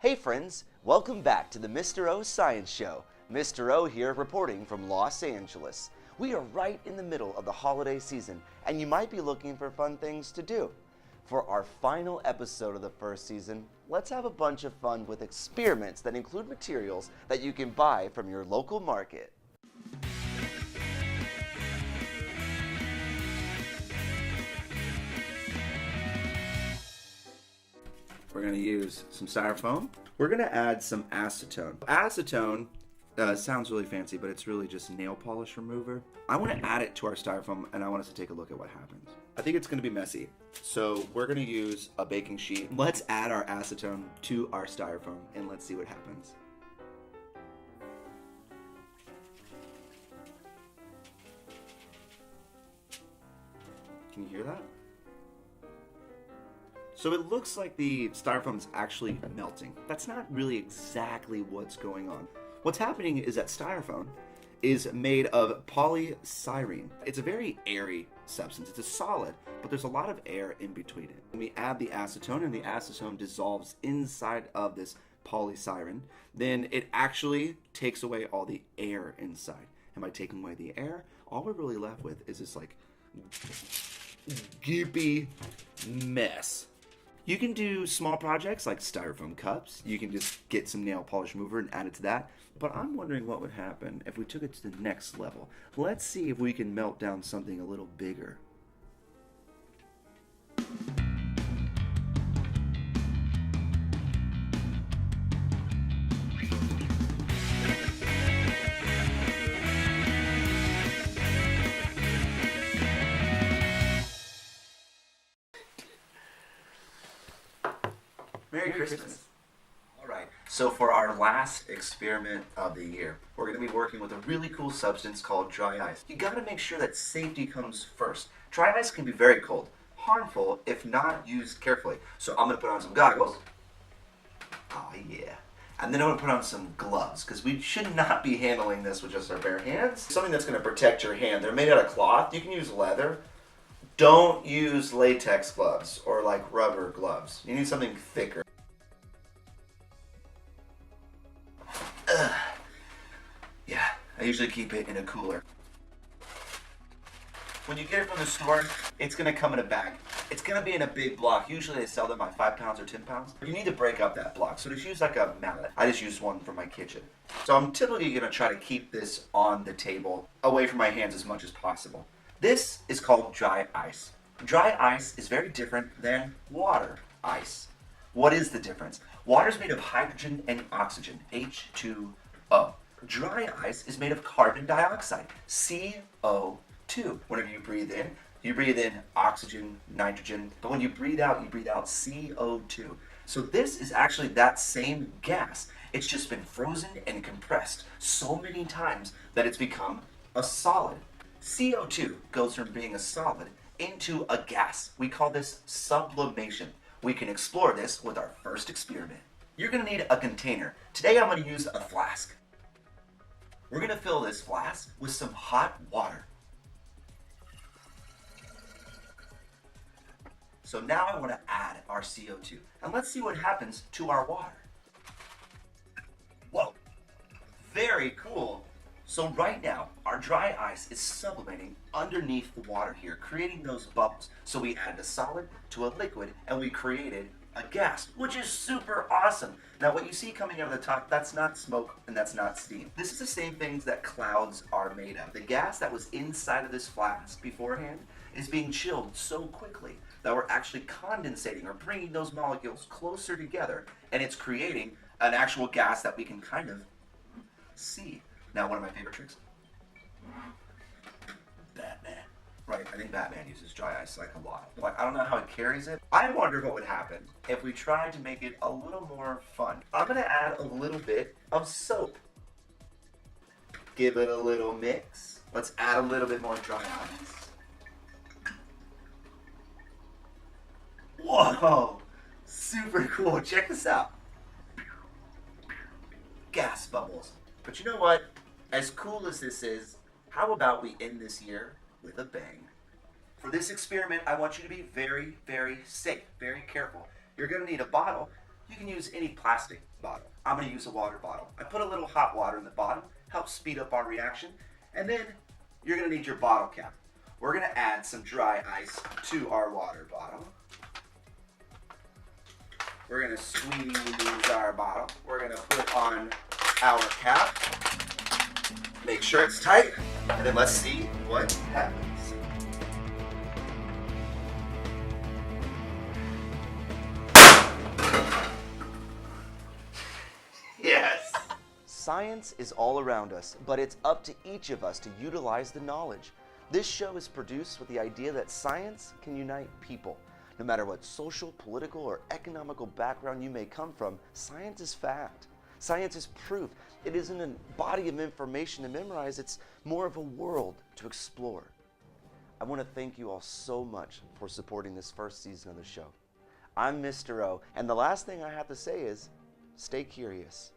Hey friends, welcome back to the Mr.O Science Show. Mr. O here reporting from Los Angeles. We are right in the middle of the holiday season, and you might be looking for fun things to do. For our final episode of the first season, let's have a bunch of fun with experiments that include materials that you can buy from your local market. We're going to use some styrofoam. We're going to add some acetone. Acetone sounds really fancy, but it's really just nail polish remover. I want to add it to our styrofoam, and I want us to take a look at what happens. I think it's going to be messy, so we're going to use a baking sheet. Let's add our acetone to our styrofoam, and let's see what happens. Can you hear that? So it looks like the styrofoam is actually melting. That's not really exactly what's going on. What's happening is that styrofoam is made of polystyrene. It's a very airy substance. It's a solid, but there's a lot of air in between it. When we add the acetone and the acetone dissolves inside of this polystyrene, then it actually takes away all the air inside. And by taking away the air, all we're really left with is this like goopy mess. You can do small projects like styrofoam cups. You can just get some nail polish remover and add it to that. But I'm wondering what would happen if we took it to the next level. Let's see if we can melt down something a little bigger. Merry Christmas. Alright, so for our last experiment of the year, we're going to be working with a really cool substance called dry ice. You got to make sure that safety comes first. Dry ice can be very cold, harmful if not used carefully. So I'm going to put on some goggles. Oh yeah. And then I'm going to put on some gloves, because we should not be handling this with just our bare hands. Something that's going to protect your hand. They're made out of cloth. You can use leather. Don't use latex gloves or like rubber gloves. You need something thicker. Yeah, I usually keep it in a cooler. When you get it from the store, it's going to come in a bag. It's going to be in a big block. Usually they sell them by 5 pounds or 10 pounds. You need to break up that block. So just use like a mallet. I just used one from my kitchen. So I'm typically going to try to keep this on the table away from my hands as much as possible. This is called dry ice. Dry ice is very different than water ice. What is the difference? Water is made of hydrogen and oxygen, H2O. Dry ice is made of carbon dioxide, CO2. Whenever you breathe in oxygen, nitrogen, but when you breathe out CO2. So this is actually that same gas. It's just been frozen and compressed so many times that it's become a solid. CO2 goes from being a solid into a gas. We call this sublimation. We can explore this with our first experiment. You're going to need a container. Today I'm going to use a flask. We're going to fill this flask with some hot water. So now I want to add our CO2. And let's see what happens to our water. Whoa, very cool. So right now, our dry ice is sublimating underneath the water here, creating those bubbles. So we added a solid to a liquid, and we created a gas, which is super awesome. Now what you see coming out of the top, that's not smoke and that's not steam. This is the same things that clouds are made of. The gas that was inside of this flask beforehand is being chilled so quickly that we're actually condensating or bringing those molecules closer together, and it's creating an actual gas that we can kind of see. Now, one of my favorite tricks, Batman. Right, I think Batman uses dry ice like a lot. Like, I don't know how it carries it. I wonder what would happen if we tried to make it a little more fun. I'm gonna add a little bit of soap. Give it a little mix. Let's add a little bit more dry ice. Whoa, super cool. Check this out. Gas bubbles. But you know what? As cool as this is, how about we end this year with a bang? For this experiment, I want you to be very, very safe, very careful. You're going to need a bottle. You can use any plastic bottle. I'm going to use a water bottle. I put a little hot water in the bottom, helps speed up our reaction, and then you're going to need your bottle cap. We're going to add some dry ice to our water bottle. We're going to squeeze our bottle. We're going to put on our cap. Make sure it's tight, and then let's see what happens. Yes! Science is all around us, but it's up to each of us to utilize the knowledge. This show is produced with the idea that science can unite people. No matter what social, political, or economical background you may come from, science is fact. Science is proof. It isn't a body of information to memorize, it's more of a world to explore. I want to thank you all so much for supporting this first season of the show. I'm Mr. O, and the last thing I have to say is, stay curious.